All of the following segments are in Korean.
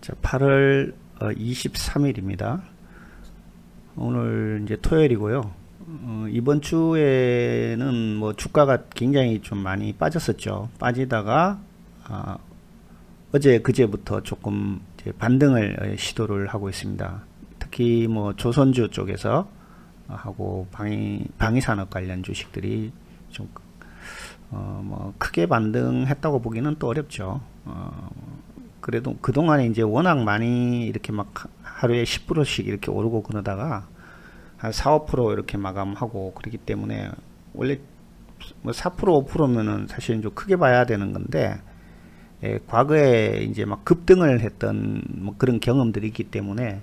자, 8월 23일입니다. 오늘 이제 토요일이고요. 이번 주에는 뭐 주가가 굉장히 좀 많이 빠졌었죠. 빠지다가 어제 그제부터 조금 이제 반등을 시도를 하고 있습니다. 특히 뭐 조선주 쪽에서 하고 방위산업 관련 주식들이 좀 뭐 크게 반등했다고 보기는 또 어렵죠. 그래도 그동안에 이제 워낙 많이 이렇게 막 하루에 10%씩 이렇게 오르고 그러다가 한 4, 5% 이렇게 마감하고 그렇기 때문에 원래 뭐 4%, 5%면은 사실 좀 크게 봐야 되는 건데, 과거에 이제 막 급등을 했던 뭐 그런 경험들이 있기 때문에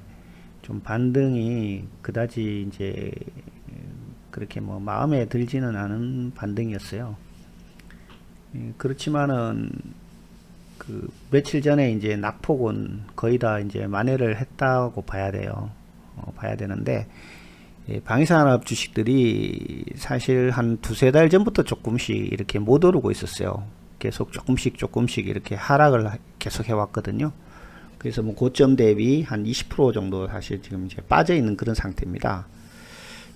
좀 반등이 그다지 이제 그렇게 뭐 마음에 들지는 않은 반등이었어요. 그렇지만은 그 며칠 전에 이제 낙폭은 거의 다 이제 만회를 했다고 봐야 돼요. 봐야 되는데, 방위산업 주식들이 사실 한 두세 달 전부터 조금씩 이렇게 못 오르고 있었어요. 계속 조금씩 이렇게 하락을 계속 해왔거든요. 그래서 뭐 고점 대비 한 20% 정도 사실 지금 이제 빠져 있는 그런 상태입니다.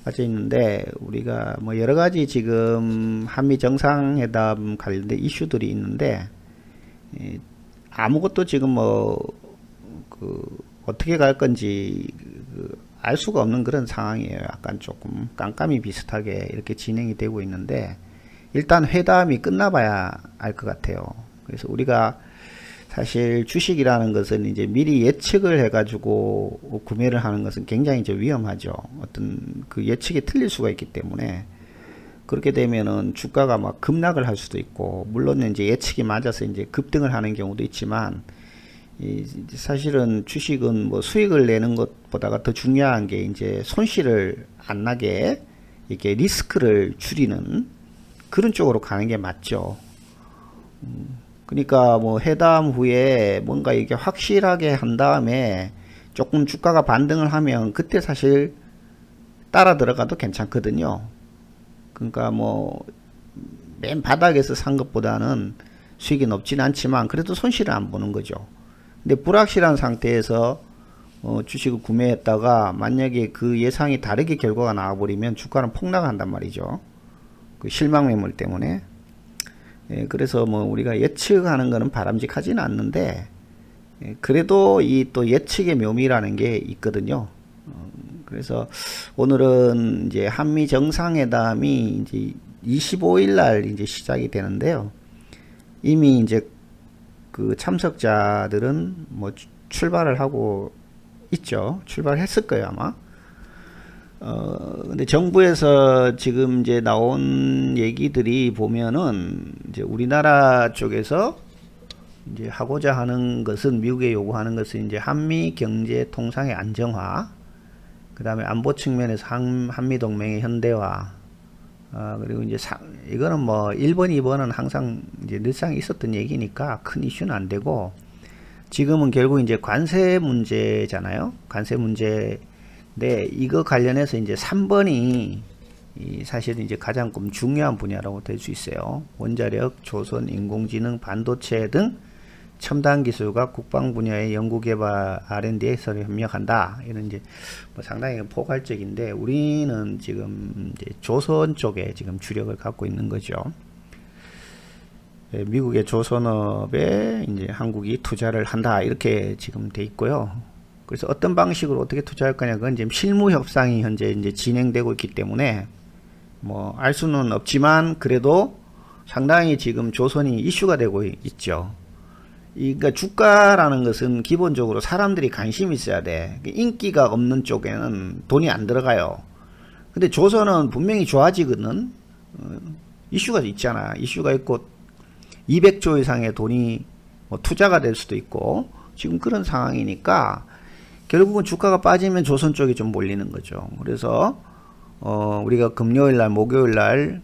빠져 있는데, 우리가 뭐 여러 가지 지금 한미 정상회담 관련된 이슈들이 있는데, 아무것도 지금 뭐 어떻게 갈 건지 알 수가 없는 그런 상황이에요. 약간 조금 깜깜이 비슷하게 이렇게 진행이 되고 있는데, 일단 회담이 끝나봐야 알 것 같아요. 그래서 우리가 사실 주식이라는 것은 이제 미리 예측을 해가지고 구매를 하는 것은 굉장히 이제 위험하죠. 어떤 그 예측이 틀릴 수가 있기 때문에, 그렇게 되면은 주가가 막 급락을 할 수도 있고, 물론 이제 예측이 맞아서 이제 급등을 하는 경우도 있지만, 사실은 주식은 뭐 수익을 내는 것보다가 더 중요한 게 이제 손실을 안 나게 이렇게 리스크를 줄이는 그런 쪽으로 가는 게 맞죠. 그러니까 뭐 회담 후에 뭔가 이게 확실하게 한 다음에 조금 주가가 반등을 하면 그때 사실 따라 들어가도 괜찮거든요. 그러니까 뭐 맨 바닥에서 산 것보다는 수익이 높지는 않지만 그래도 손실을 안 보는 거죠. 근데 불확실한 상태에서 주식을 구매했다가 만약에 그 예상이 다르게 결과가 나와버리면 주가는 폭락한단 말이죠. 그 실망 매물 때문에. 그래서 뭐 우리가 예측하는 거는 바람직하지는 않는데, 그래도 이 또 예측의 묘미라는 게 있거든요. 그래서 오늘은 이제 한미 정상회담이 이제 25일 날 이제 시작이 되는데요. 이미 이제 그 참석자들은 뭐 출발을 하고 있죠. 출발했을 거예요, 아마. 근데 정부에서 지금 이제 나온 얘기들이 보면은 이제 우리나라 쪽에서 이제 하고자 하는 것은, 미국에 요구하는 것은 이제 한미 경제 통상의 안정화, 그 다음에 안보 측면에서 한미 동맹의 현대화, 그리고 이제 이거는 뭐 1번, 2번은 항상 이제 늘상 있었던 얘기니까 큰 이슈는 안 되고, 지금은 결국 이제 관세 문제잖아요. 관세 문제인데, 이거 관련해서 이제 3번이 사실 이제 가장 중요한 분야라고 될 수 있어요. 원자력, 조선, 인공지능, 반도체 등 첨단 기술과 국방 분야의 연구개발 R&D에 서로 협력한다. 이런 이제 뭐 상당히 포괄적인데, 우리는 지금 이제 조선 쪽에 지금 주력을 갖고 있는 거죠. 미국의 조선업에 이제 한국이 투자를 한다, 이렇게 지금 돼 있고요. 그래서 어떤 방식으로 어떻게 투자할 거냐, 그건 지금 실무 협상이 현재 이제 진행되고 있기 때문에 뭐 알 수는 없지만, 그래도 상당히 지금 조선이 이슈가 되고 있죠. 그러니까 주가라는 것은 기본적으로 사람들이 관심이 있어야 돼. 인기가 없는 쪽에는 돈이 안 들어가요. 근데 조선은 분명히 좋아지거든. 이슈가 있잖아. 이슈가 있고 200조 이상의 돈이 뭐 투자가 될 수도 있고, 지금 그런 상황이니까 결국은 주가가 빠지면 조선 쪽이 좀 몰리는 거죠. 그래서 우리가 금요일날, 목요일날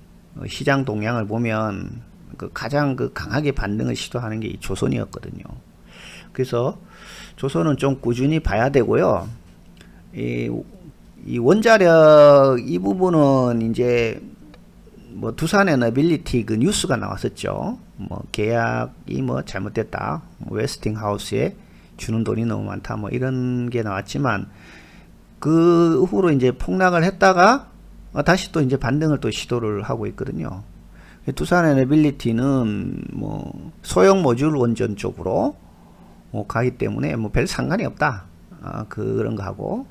시장 동향을 보면 가장 강하게 반등을 시도하는 게 이 조선이었거든요. 그래서 조선은 좀 꾸준히 봐야 되고요. 이 원자력 이 부분은 이제 뭐 두산 에너빌리티 그 뉴스가 나왔었죠. 뭐 계약이 뭐 잘못됐다. 웨스팅하우스에 주는 돈이 너무 많다 뭐 이런 게 나왔지만 그 후로 이제 폭락을 했다가 다시 또 이제 반등을 또 시도를 하고 있거든요. 두산 에너빌리티는 뭐 소형 모듈 원전 쪽으로 가기 때문에 뭐 별 상관이 없다. 그런 거 하고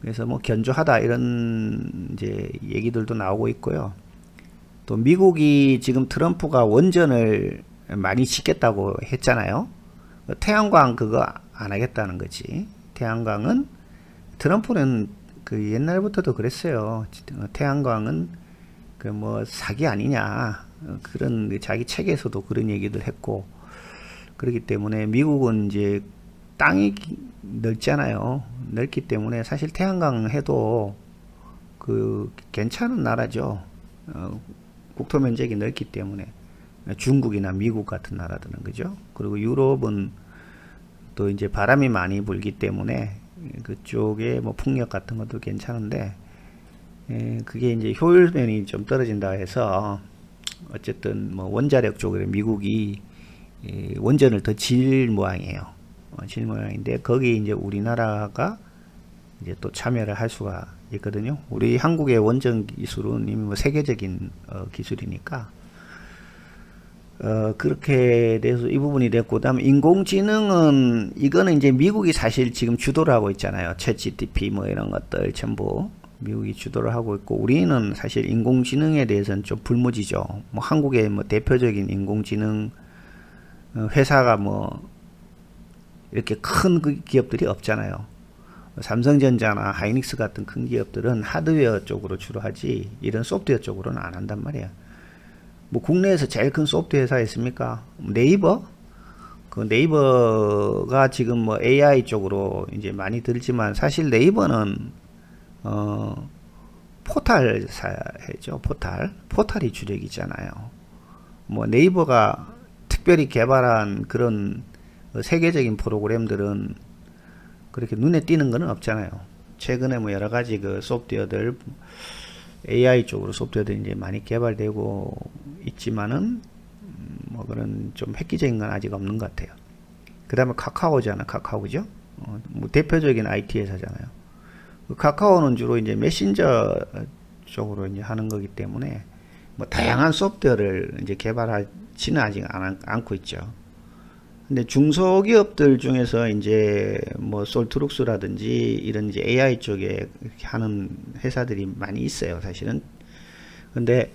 그래서 뭐 견조하다 이런 이제 얘기들도 나오고 있고요. 또 미국이 지금 트럼프가 원전을 많이 짓겠다고 했잖아요. 태양광 그거 안 하겠다는 거지. 태양광은 트럼프는 그 옛날부터도 그랬어요. 태양광은 그 뭐 사기 아니냐 그런 자기 책에서도 그런 얘기들 했고 그렇기 때문에 미국은 이제 땅이 넓잖아요. 넓기 때문에 사실 태양광 해도 그 괜찮은 나라죠. 국토 면적이 넓기 때문에 중국이나 미국 같은 나라들은 그죠. 그리고 유럽은 또 이제 바람이 많이 불기 때문에 그쪽에 뭐 풍력 같은 것도 괜찮은데 그게 이제 효율면이 좀 떨어진다 해서 어쨌든 뭐 원자력 쪽으로 미국이 원전을 더 질 모양이에요. 질 모양인데 거기 이제 우리나라가 이제 또 참여를 할 수가 있거든요. 우리 한국의 원전 기술은 이미 뭐 세계적인 기술이니까 그렇게 돼서 이 부분이 됐고, 그다음에 인공지능은 이거는 이제 미국이 사실 지금 주도를 하고 있잖아요. 챗GPT 뭐 이런 것들 전부 미국이 주도를 하고 있고, 우리는 사실 인공지능에 대해서는 좀 불모지죠. 뭐 한국의 뭐 대표적인 인공지능 회사가 뭐 이렇게 큰 기업들이 없잖아요. 삼성전자나 하이닉스 같은 큰 기업들은 하드웨어 쪽으로 주로 하지 이런 소프트웨어 쪽으로는 안 한단 말이야. 뭐 국내에서 제일 큰 소프트웨어 회사 있습니까? 네이버? 그 네이버가 지금 뭐 AI 쪽으로 이제 많이 들지만 사실 네이버는 포탈사죠. 포탈이 주력이잖아요. 뭐 네이버가 특별히 개발한 그런 세계적인 프로그램들은 그렇게 눈에 띄는 거는 없잖아요. 최근에 뭐 여러 가지 그 소프트웨어들 AI 쪽으로 소프트웨어들이 이제 많이 개발되고 있지만은 뭐 그런 좀 획기적인 건 아직 없는 것 같아요. 그 다음에 카카오잖아. 카카오죠. 뭐 대표적인 IT 회사잖아요. 그 카카오는 주로 이제 메신저 쪽으로 이제 하는 거기 때문에 뭐 다양한 소프트웨어를 이제 개발하지는 아직 않고 있죠. 근데 중소기업들 중에서 이제 뭐 솔트룩스라든지 이런 이제 AI 쪽에 하는 회사들이 많이 있어요, 사실은. 근데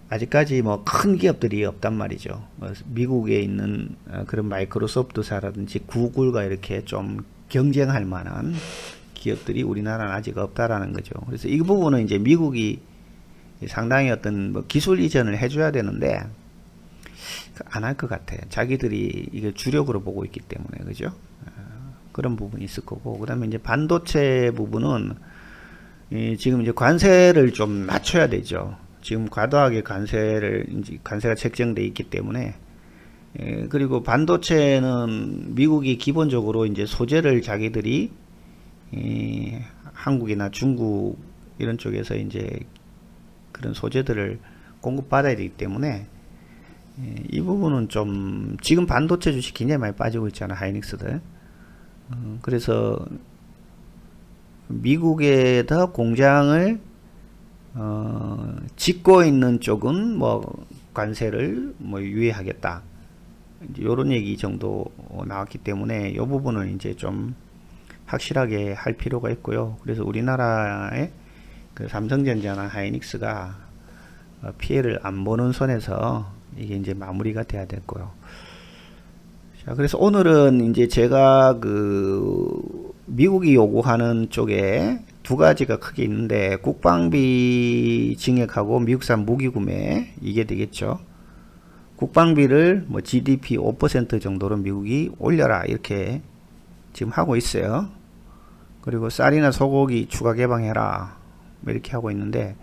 아직까지 뭐 큰 기업들이 없단 말이죠. 미국에 있는 그런 마이크로소프트사라든지 구글과 이렇게 좀 경쟁할 만한 기업들이 우리나라는 아직 없다라는 거죠. 그래서 이 부분은 이제 미국이 상당히 어떤 뭐 기술 이전을 해줘야 되는데 안 할 것 같아. 자기들이 이게 주력으로 보고 있기 때문에 그죠? 그런 부분이 있을 거고, 그다음에 이제 반도체 부분은 지금 이제 관세를 좀 낮춰야 되죠. 지금 과도하게 관세가 책정돼 있기 때문에 그리고 반도체는 미국이 기본적으로 이제 소재를 자기들이 한국이나 중국 이런 쪽에서 이제 그런 소재들을 공급받아야 되기 때문에 이 부분은 좀 지금 반도체 주식 굉장히 많이 빠지고 있잖아, 하이닉스들. 그래서 미국에다 공장을 짓고 있는 쪽은 뭐 관세를 뭐 유예하겠다, 이런 얘기 정도 나왔기 때문에 이 부분은 이제 좀 확실하게 할 필요가 있고요. 그래서 우리나라의 그 삼성전자나 하이닉스가 피해를 안 보는 선에서 이게 이제 마무리가 돼야 됐고요. 자, 그래서 오늘은 이제 제가 그 미국이 요구하는 쪽에 두 가지가 크게 있는데, 국방비 증액하고 미국산 무기 구매, 이게 되겠죠. 국방비를 뭐 GDP 5% 정도로 미국이 올려라, 이렇게 지금 하고 있어요. 그리고 쌀이나 소고기 추가 개방해라, 뭐 이렇게 하고 있는데,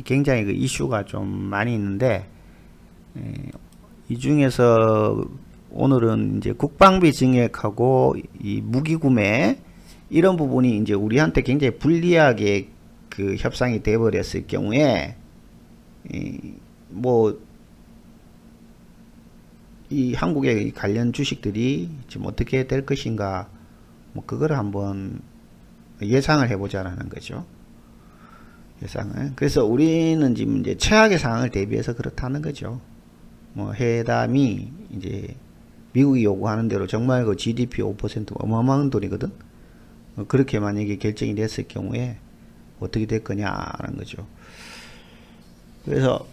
굉장히 그 이슈가 좀 많이 있는데, 이 중에서 오늘은 이제 국방비 증액하고 이 무기 구매, 이런 부분이 이제 우리한테 굉장히 불리하게 그 협상이 돼 버렸을 경우에 뭐 이 한국의 관련 주식들이 지금 어떻게 될 것인가, 뭐 그걸 한번 예상을 해보자라는 거죠. 예상을. 그래서 우리는 지금 이제 최악의 상황을 대비해서 그렇다는 거죠. 뭐 회담이 이제 미국이 요구하는 대로 정말 그 GDP 5% 어마어마한 돈이거든. 그렇게 만약에 결정이 됐을 경우에 어떻게 될 거냐라는 거죠. 그래서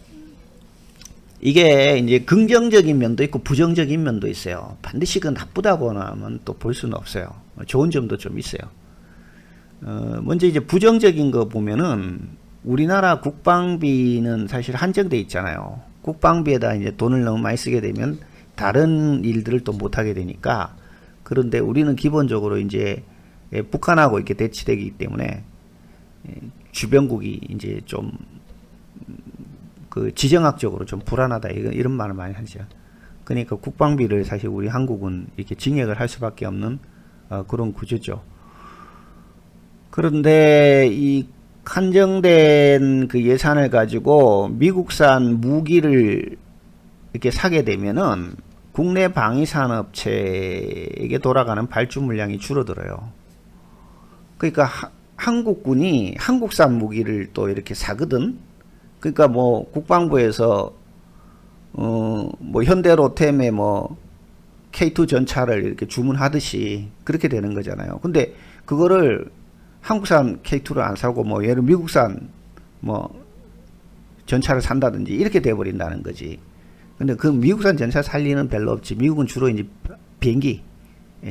이게 이제 긍정적인 면도 있고 부정적인 면도 있어요. 반드시 그 나쁘다고나 하면 또 볼 수는 없어요. 좋은 점도 좀 있어요. 먼저 이제 부정적인 거 보면은 우리나라 국방비는 사실 한정돼 있잖아요. 국방비에다 이제 돈을 너무 많이 쓰게 되면 다른 일들을 또 못하게 되니까. 그런데 우리는 기본적으로 이제 북한하고 이렇게 대치되기 때문에 주변국이 이제 좀 그 지정학적으로 좀 불안하다 이런 말을 많이 하죠. 그러니까 국방비를 사실 우리 한국은 이렇게 증액을 할 수밖에 없는 그런 구조죠. 그런데 이 한정된 그 예산을 가지고 미국산 무기를 이렇게 사게 되면은 국내 방위산업체에게 돌아가는 발주 물량이 줄어들어요. 그러니까 한국군이 한국산 무기를 또 이렇게 사거든. 그러니까 뭐 국방부에서 뭐 현대로템에 뭐 K2 전차를 이렇게 주문하듯이 그렇게 되는 거잖아요. 근데 그거를 한국산 K2를 안 사고 뭐 예를 미국산 뭐 전차를 산다든지 이렇게 돼 버린다는 거지. 근데 그 미국산 전차 살 리는 별로 없지. 미국은 주로 이제 비행기,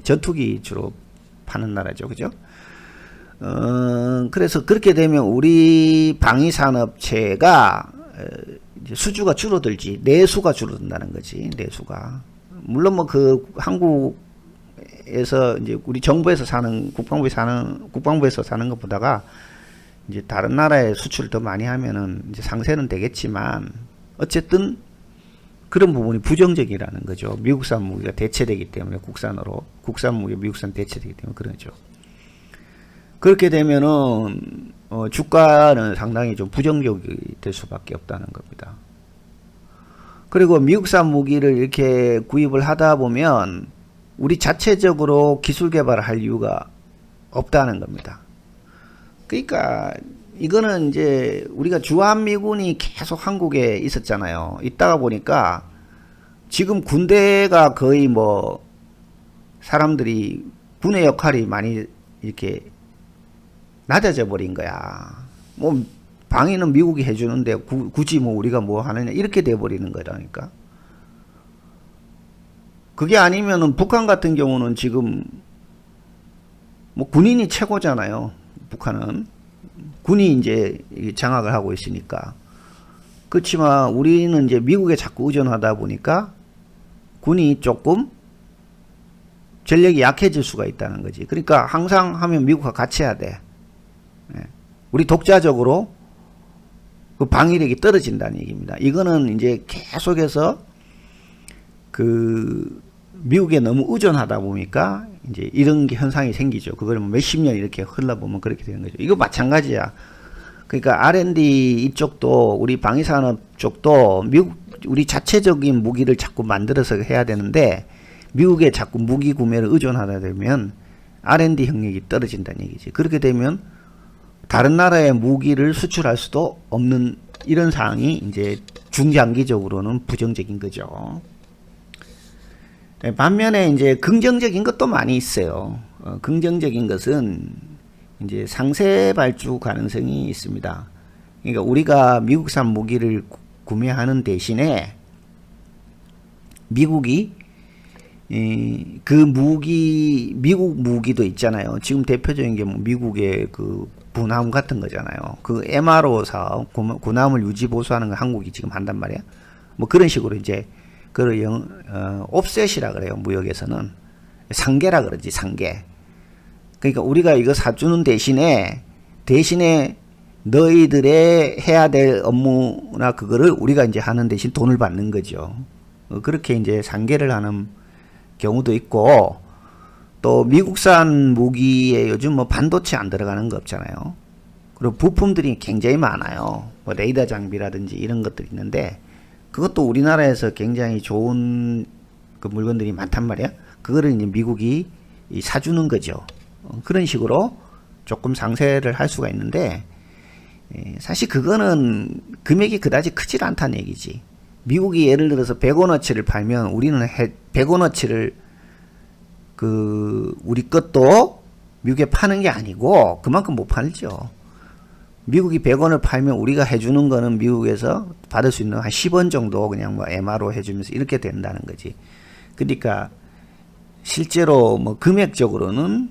전투기 주로 파는 나라죠. 그죠? 그래서 그렇게 되면 우리 방위산업체가 이제 수주가 줄어들지, 내수가 줄어든다는 거지. 내수가. 물론 뭐 그 한국에서 이제 우리 정부에서 사는 국방부에서 사는 것보다가 이제 다른 나라에 수출을 더 많이 하면은 이제 상세는 되겠지만 어쨌든 그런 부분이 부정적이라는 거죠. 미국산 무기가 대체되기 때문에 국산 무기 미국산 대체되기 때문에 그러죠. 그렇게 되면은 주가는 상당히 좀 부정적이 될 수밖에 없다는 겁니다. 그리고 미국산 무기를 이렇게 구입을 하다 보면 우리 자체적으로 기술 개발을 할 이유가 없다는 겁니다. 그러니까 이거는 이제 우리가 주한미군이 계속 한국에 있었잖아요. 있다가 보니까 지금 군대가 거의 뭐 사람들이 군의 역할이 많이 이렇게 낮아져 버린 거야. 뭐 방위는 미국이 해주는데 굳이 뭐 우리가 뭐 하느냐 이렇게 돼 버리는 거라니까. 그게 아니면은 북한 같은 경우는 지금 뭐 군인이 최고잖아요. 북한은 군이 이제 장악을 하고 있으니까. 그렇지만 우리는 이제 미국에 자꾸 의존하다 보니까 군이 조금 전력이 약해질 수가 있다는 거지. 그러니까 항상 하면 미국과 같이 해야 돼. 우리 독자적으로 그 방위력이 떨어진다는 얘기입니다. 이거는 이제 계속해서 그 미국에 너무 의존하다 보니까 이제 이런 게 현상이 생기죠. 그걸 몇십 년 이렇게 흘러보면 그렇게 되는 거죠. 이거 마찬가지야. 그러니까 R&D 이쪽도 우리 방위산업 쪽도 미국 우리 자체적인 무기를 자꾸 만들어서 해야 되는데 미국에 자꾸 무기 구매를 의존하다 되면 R&D 형력이 떨어진다는 얘기지. 그렇게 되면 다른 나라의 무기를 수출할 수도 없는 이런 상황이 이제 중장기적으로는 부정적인 거죠. 반면에 이제 긍정적인 것도 많이 있어요. 긍정적인 것은 이제 상세 발주 가능성이 있습니다. 그러니까 우리가 미국산 무기를 구매하는 대신에 미국이 그 미국 무기도 있잖아요. 지금 대표적인 게 뭐 미국의 그 군함 같은 거잖아요. 그 MRO 사업, 군함을 유지 보수하는 거 한국이 지금 한단 말이야. 뭐 그런 식으로 이제 옵셋이라 그래요. 무역에서는 상계라 그러지, 상계. 그러니까 우리가 이거 사주는 대신에 너희들의 해야 될 업무나 그거를 우리가 이제 하는 대신 돈을 받는 거죠. 그렇게 이제 상계를 하는 경우도 있고, 또 미국산 무기에 요즘 뭐 반도체 안 들어가는 거 없잖아요. 그리고 부품들이 굉장히 많아요. 뭐 레이더 장비라든지 이런 것들이 있는데 그것도 우리나라에서 굉장히 좋은 그 물건들이 많단 말이야. 그거를 이제 미국이 사주는 거죠. 그런 식으로 조금 상세를 할 수가 있는데, 사실 그거는 금액이 그다지 크질 않다는 얘기지. 미국이 예를 들어서 100원어치를 팔면 우리는 100원어치를 우리 것도 미국에 파는 게 아니고 그만큼 못 팔죠. 미국이 100원을 팔면 우리가 해주는 거는 미국에서 받을 수 있는 한 10원 정도 그냥 뭐 MR로 해주면서 이렇게 된다는 거지. 그러니까 실제로 뭐 금액적으로는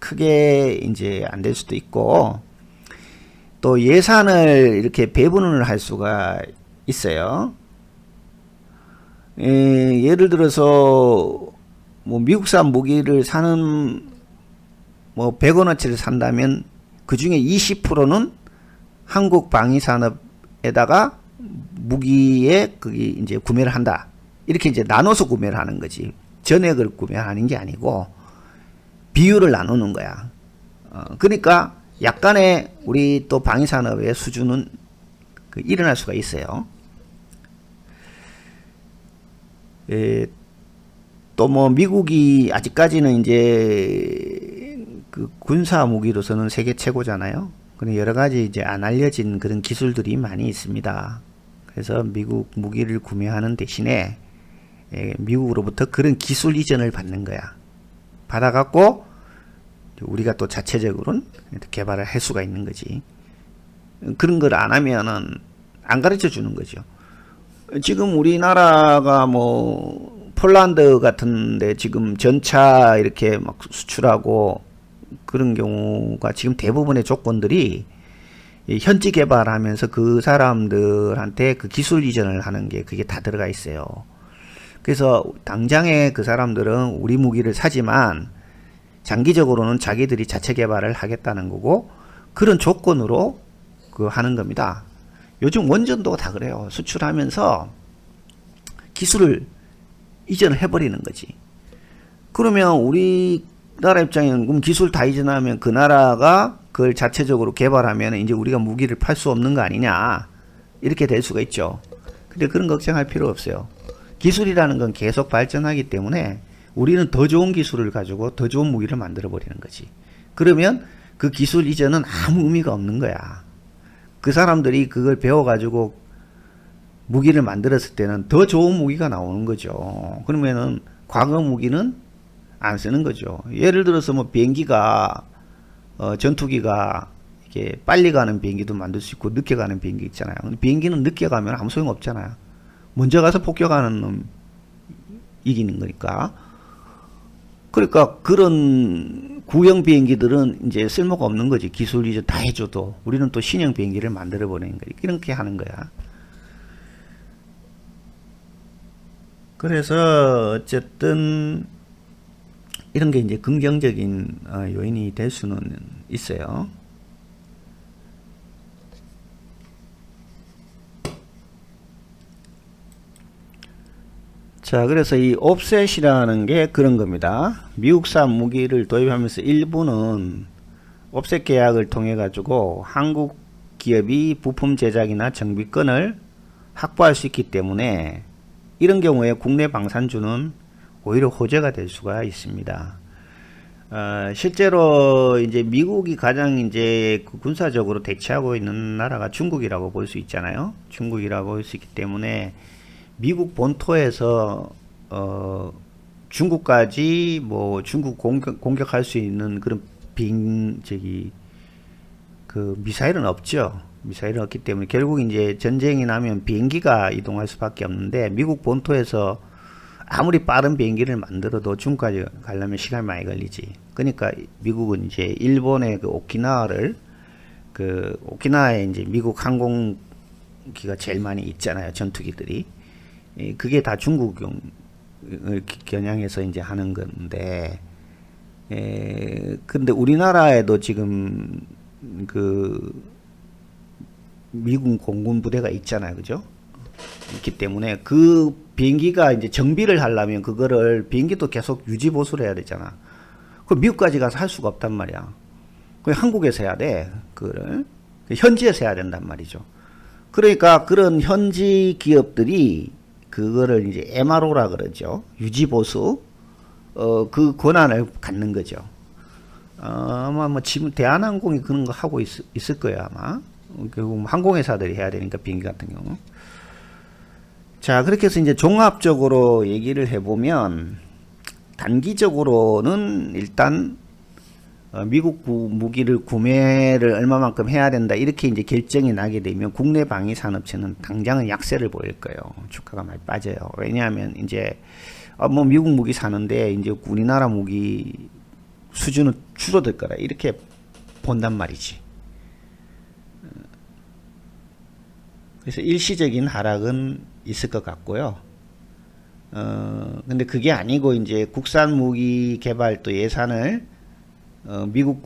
크게 이제 안 될 수도 있고, 또 예산을 이렇게 배분을 할 수가 있어요. 예를 들어서 뭐 미국산 무기를 사는 뭐 100원어치를 산다면 그 중에 20%는 한국 방위산업에다가 무기에 그게 이제 구매를 한다. 이렇게 이제 나눠서 구매를 하는 거지. 전액을 구매하는 게 아니고 비율을 나누는 거야. 그러니까 약간의 우리 또 방위산업의 수준은 일어날 수가 있어요. 또 뭐 미국이 아직까지는 이제 그 군사 무기로서는 세계 최고잖아요. 근데 여러 가지 이제 안 알려진 그런 기술들이 많이 있습니다. 그래서 미국 무기를 구매하는 대신에 미국으로부터 그런 기술 이전을 받는 거야. 받아갖고 우리가 또 자체적으로는 개발을 할 수가 있는 거지. 그런 걸 안 하면은 안 가르쳐 주는 거죠. 지금 우리나라가 뭐 폴란드 같은데 지금 전차 이렇게 막 수출하고 그런 경우가 지금 대부분의 조건들이 현지 개발하면서 그 사람들한테 그 기술 이전을 하는 게 그게 다 들어가 있어요. 그래서 당장에 그 사람들은 우리 무기를 사지만 장기적으로는 자기들이 자체 개발을 하겠다는 거고, 그런 조건으로 하는 겁니다. 요즘 원전도 다 그래요. 수출하면서 기술을 이전을 해버리는 거지. 그러면 우리나라 입장에는 그럼 기술 다 이전하면 그 나라가 그걸 자체적으로 개발하면 이제 우리가 무기를 팔 수 없는 거 아니냐, 이렇게 될 수가 있죠. 근데 그런 걱정할 필요 없어요. 기술이라는 건 계속 발전하기 때문에 우리는 더 좋은 기술을 가지고 더 좋은 무기를 만들어 버리는 거지. 그러면 그 기술 이전은 아무 의미가 없는 거야. 그 사람들이 그걸 배워가지고 무기를 만들었을 때는 더 좋은 무기가 나오는 거죠. 그러면은 과거 무기는 안 쓰는 거죠. 예를 들어서 뭐 비행기가 전투기가 이렇게 빨리 가는 비행기도 만들 수 있고 늦게 가는 비행기 있잖아요. 근데 비행기는 늦게 가면 아무 소용 없잖아요. 먼저 가서 폭격하는 놈 이기는 거니까. 그러니까 그런 구형 비행기들은 이제 쓸모가 없는 거지. 기술 이전 다 해줘도. 우리는 또 신형 비행기를 만들어 버리는 거지. 이렇게 하는 거야. 그래서 어쨌든 이런 게 이제 긍정적인 요인이 될 수는 있어요. 자, 그래서 이 옵셋이라는 게 그런 겁니다. 미국산 무기를 도입하면서 일부는 옵셋 계약을 통해 가지고 한국 기업이 부품 제작이나 정비권을 확보할 수 있기 때문에 이런 경우에 국내 방산주는 오히려 호재가 될 수가 있습니다. 실제로 이제 미국이 가장 이제 군사적으로 대치하고 있는 나라가 중국이라고 볼 수 있잖아요. 중국이라고 볼 수 있기 때문에 미국 본토에서 중국까지 뭐 중국 공격할 수 있는 그런 미사일은 없죠. 미사일은 없기 때문에 결국 이제 전쟁이 나면 비행기가 이동할 수밖에 없는데, 미국 본토에서 아무리 빠른 비행기를 만들어도 중국까지 가려면 시간이 많이 걸리지. 그러니까 미국은 이제 일본의 오키나와에 이제 미국 항공기가 제일 많이 있잖아요. 전투기들이. 그게 다 중국을 겨냥해서 이제 하는 건데, 근데 우리나라에도 지금 미군 공군 부대가 있잖아요. 그죠? 있기 때문에 그 비행기가 이제 정비를 하려면 그거를 비행기도 계속 유지 보수를 해야 되잖아. 그 미국까지 가서 할 수가 없단 말이야. 그 한국에서 해야 돼. 그거를 현지에서 해야 된단 말이죠. 그러니까 그런 현지 기업들이 그거를 이제 MRO라 그러죠. 유지보수 그 권한을 갖는 거죠. 아마 뭐 지금 대한항공이 그런 거 하고 있을 거예요 아마. 결국 항공회사들이 해야 되니까 비행기 같은 경우. 자, 그렇게 해서 이제 종합적으로 얘기를 해보면 단기적으로는 일단 미국 무기를 구매를 얼마만큼 해야 된다 이렇게 이제 결정이 나게 되면 국내 방위 산업체는 당장은 약세를 보일 거예요. 주가가 많이 빠져요. 왜냐하면 이제 뭐 미국 무기 사는데 이제 우리나라 무기 수준은 줄어들 거라 이렇게 본단 말이지. 그래서 일시적인 하락은 있을 것 같고요. 근데 그게 아니고 이제 국산 무기 개발 또 예산을 미국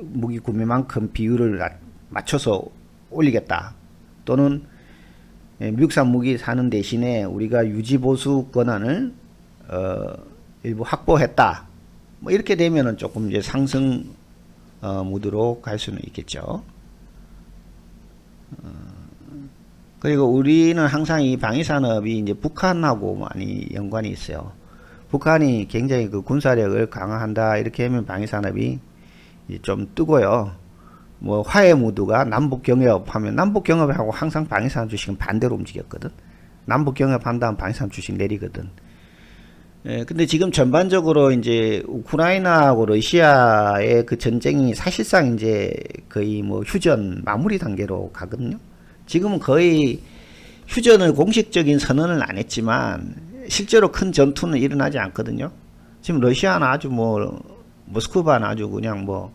무기 구매만큼 비율을 맞춰서 올리겠다. 또는 미국산 무기 사는 대신에 우리가 유지보수 권한을 일부 확보했다. 뭐 이렇게 되면은 조금 이제 상승 모드로 갈 수는 있겠죠. 그리고 우리는 항상 이 방위산업이 이제 북한하고 많이 연관이 있어요. 북한이 굉장히 그 군사력을 강화한다 이렇게 하면 방위산업이 좀 뜨고요. 뭐 화해 무드가 남북 경협 하면 남북 경협하고 항상 방위산업 주식은 반대로 움직였거든. 남북 경협 한 다음 방위산업 주식 내리거든. 근데 지금 전반적으로 이제 우크라이나하고 러시아의 그 전쟁이 사실상 이제 거의 뭐 휴전 마무리 단계로 가거든요. 지금은 거의 휴전을 공식적인 선언을 안 했지만 실제로 큰 전투는 일어나지 않거든요. 지금 러시아는 아주 뭐 모스크바는 아주 그냥 뭐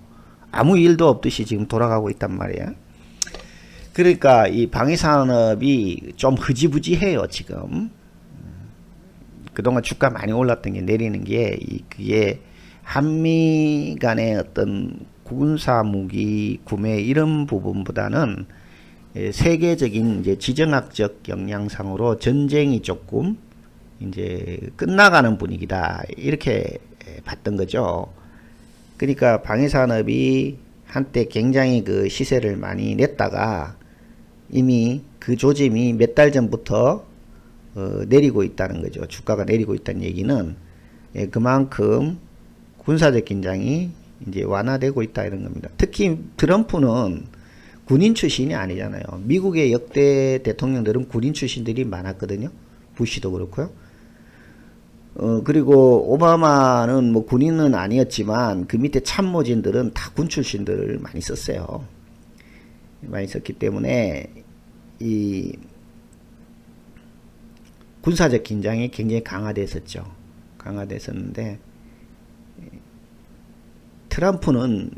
아무 일도 없듯이 지금 돌아가고 있단 말이에요. 그러니까 이 방위산업이 좀 흐지부지해요 지금. 그동안 주가 많이 올랐던 게 내리는 게 그게 한미 간의 어떤 군사 무기 구매 이런 부분보다는 세계적인 이제 지정학적 영향상으로 전쟁이 조금 이제 끝나가는 분위기다 이렇게 봤던 거죠. 그러니까 방위산업이 한때 굉장히 그 시세를 많이 냈다가 이미 그 조짐이 몇 달 전부터 내리고 있다는 거죠. 주가가 내리고 있다는 얘기는 그만큼 군사적 긴장이 이제 완화되고 있다 이런 겁니다. 특히 트럼프는 군인 출신이 아니잖아요. 미국의 역대 대통령들은 군인 출신들이 많았거든요. 부시도 그렇고요. 그리고 오바마는 뭐 군인은 아니었지만 그 밑에 참모진들은 다 군 출신들을 많이 썼어요. 많이 썼기 때문에 이 군사적 긴장이 굉장히 강화됐었죠. 강화됐었는데 트럼프는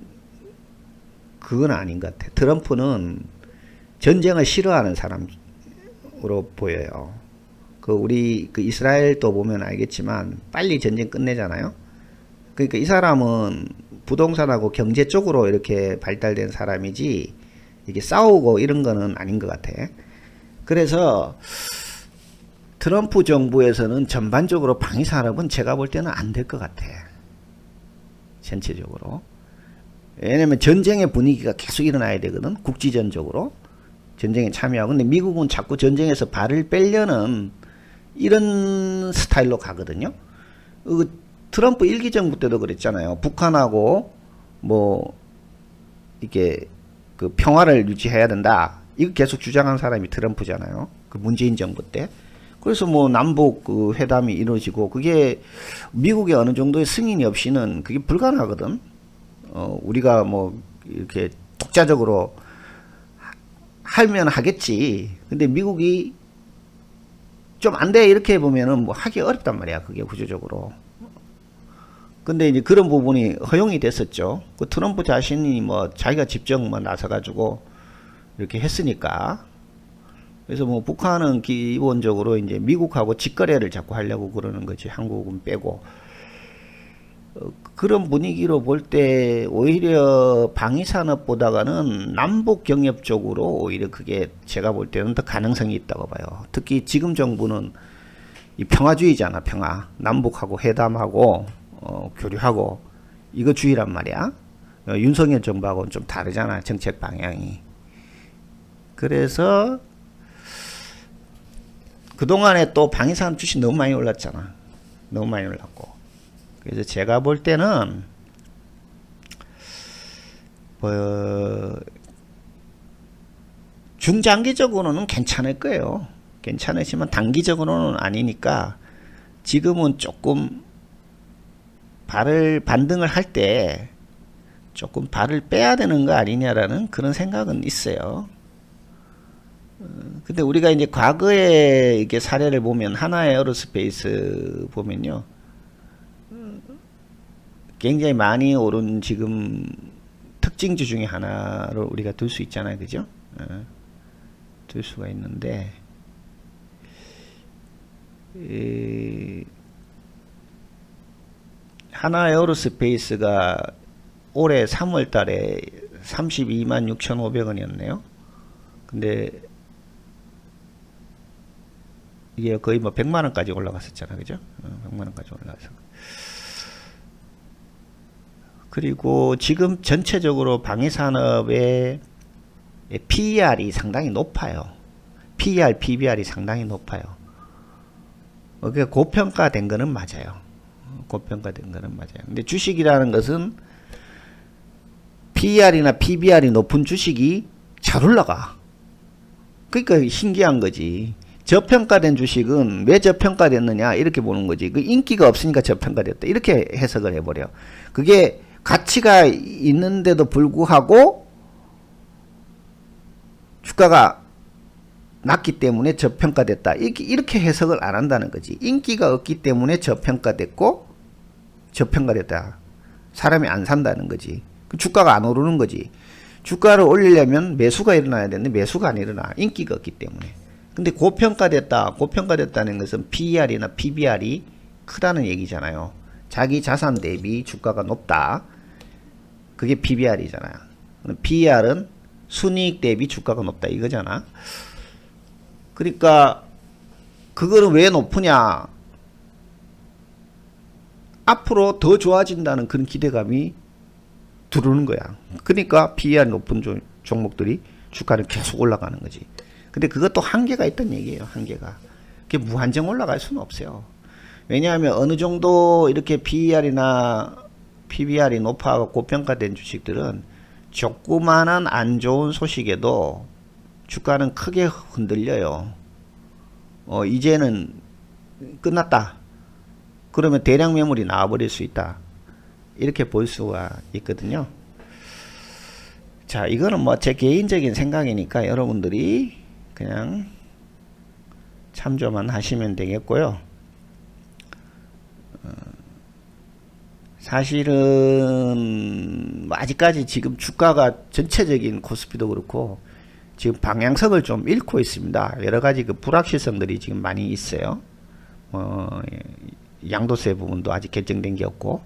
그건 아닌 것 같아요. 트럼프는 전쟁을 싫어하는 사람으로 보여요. 우리 이스라엘도 보면 알겠지만 빨리 전쟁 끝내잖아요. 그러니까 이 사람은 부동산하고 경제 쪽으로 이렇게 발달된 사람이지 이게 싸우고 이런 거는 아닌 것 같아. 그래서 트럼프 정부에서는 전반적으로 방위산업은 제가 볼 때는 안 될 것 같아. 전체적으로. 왜냐면 전쟁의 분위기가 계속 일어나야 되거든. 국지전적으로. 전쟁에 참여하고. 근데 미국은 자꾸 전쟁에서 발을 빼려는 이런 스타일로 가거든요. 트럼프 일기 정부 때도 그랬잖아요. 북한하고 뭐 이게 그 평화를 유지해야 된다. 이거 계속 주장한 사람이 트럼프잖아요. 그 문재인 정부 때. 그래서 뭐 남북 그 회담이 이루어지고 그게 미국의 어느 정도의 승인이 없이는 그게 불가능하거든. 우리가 뭐 이렇게 독자적으로 하면 하겠지. 근데 미국이 좀 안 돼 이렇게 보면은 뭐 하기 어렵단 말이야. 그게 구조적으로. 근데 이제 그런 부분이 허용이 됐었죠. 그 트럼프 자신이 뭐 자기가 직접 뭐 나서가지고 이렇게 했으니까. 그래서 뭐 북한은 기본적으로 이제 미국하고 직거래를 자꾸 하려고 그러는 거지. 한국은 빼고. 그런 분위기로 볼 때 오히려 방위산업보다는 남북 경협 쪽으로 오히려 그게 제가 볼 때는 더 가능성이 있다고 봐요. 특히 지금 정부는 이 평화주의잖아. 평화. 남북하고 회담하고 교류하고 이거 주의란 말이야. 윤석열 정부하고는 좀 다르잖아. 정책 방향이. 그래서 그동안에 또 방위산 주식 너무 많이 올랐잖아. 너무 많이 올랐고. 그래서 제가 볼 때는 중장기적으로는 괜찮을 거예요. 괜찮으시면 단기적으로는 아니니까 지금은 조금 반등을 할 때 조금 발을 빼야 되는 거 아니냐라는 그런 생각은 있어요. 근데 우리가 이제 과거에 이렇게 사례를 보면 하나에어로스페이스 보면요, 굉장히 많이 오른 지금 특징주 중에 하나로 우리가 들 수 있잖아요, 그죠? 들 수가 있는데, 하나에어로스페이스가 올해 3월 달에 32만 6,500원이었네요. 근데 이게 거의 뭐 100만원까지 올라갔었잖아, 그죠? 100만원까지 올라가서. 그리고 지금 전체적으로 방위산업의 PER이 상당히 높아요. PER, PBR이 상당히 높아요. 그게 고평가된 거는 맞아요. 고평가된 거는 맞아요. 근데 주식이라는 것은 PER이나 PBR이 높은 주식이 잘 올라가. 그러니까 신기한 거지. 저평가된 주식은 왜 저평가됐느냐 이렇게 보는 거지. 그 인기가 없으니까 저평가됐다 이렇게 해석을 해버려. 그게 가치가 있는데도 불구하고 주가가 낮기 때문에 저평가됐다 이렇게 해석을 안 한다는 거지. 인기가 없기 때문에 저평가됐고 저평가됐다. 사람이 안 산다는 거지. 주가가 안 오르는 거지. 주가를 올리려면 매수가 일어나야 되는데 매수가 안 일어나. 인기가 없기 때문에. 근데 고평가됐다. 고평가됐다는 것은 PER이나 PBR이 크다는 얘기잖아요. 자기 자산 대비 주가가 높다. 그게 PBR이잖아요. PER은 순이익 대비 주가가 높다 이거잖아. 그러니까 그거는 왜 높으냐. 앞으로 더 좋아진다는 그런 기대감이 들어오는 거야. 그러니까 PER 높은 종목들이 주가는 계속 올라가는 거지. 근데 그것도 한계가 있다는 얘기예요. 한계가. 그게 무한정 올라갈 수는 없어요. 왜냐하면 어느 정도 이렇게 PER이나 PBR이 높아 고평가된 주식들은 조그마한 안 좋은 소식에도 주가는 크게 흔들려요. 이제는 끝났다. 그러면 대량 매물이 나와버릴 수 있다. 이렇게 볼 수가 있거든요. 자, 이거는 뭐 제 개인적인 생각이니까 여러분들이 그냥 참조만 하시면 되겠고요. 사실은 아직까지 지금 주가가 전체적인 코스피도 그렇고 지금 방향성을 좀 잃고 있습니다. 여러가지 그 불확실성들이 지금 많이 있어요. 양도세 부분도 아직 결정된 게 없고,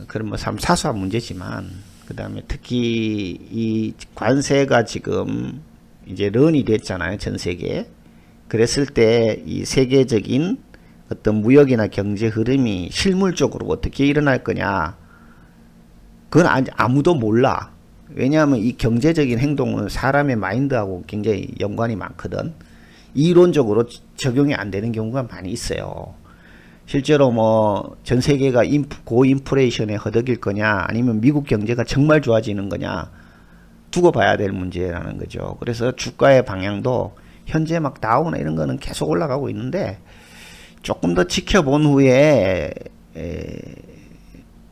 그런 뭐 사소한 문제지만, 그 다음에 특히 이 관세가 지금 이제 런이 됐잖아요, 전 세계에. 그랬을 때 이 세계적인 어떤 무역이나 경제 흐름이 실물적으로 어떻게 일어날 거냐, 그건 아무도 몰라. 왜냐하면 이 경제적인 행동은 사람의 마인드하고 굉장히 연관이 많거든. 이론적으로 적용이 안 되는 경우가 많이 있어요. 실제로 뭐 전 세계가 고인플레이션에 허덕일 거냐, 아니면 미국 경제가 정말 좋아지는 거냐 두고 봐야 될 문제라는 거죠. 그래서 주가의 방향도 현재 막 다우나 이런 거는 계속 올라가고 있는데 조금 더 지켜본 후에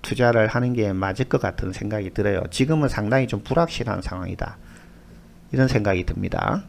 투자를 하는 게 맞을 것 같은 생각이 들어요. 지금은 상당히 좀 불확실한 상황이다. 이런 생각이 듭니다.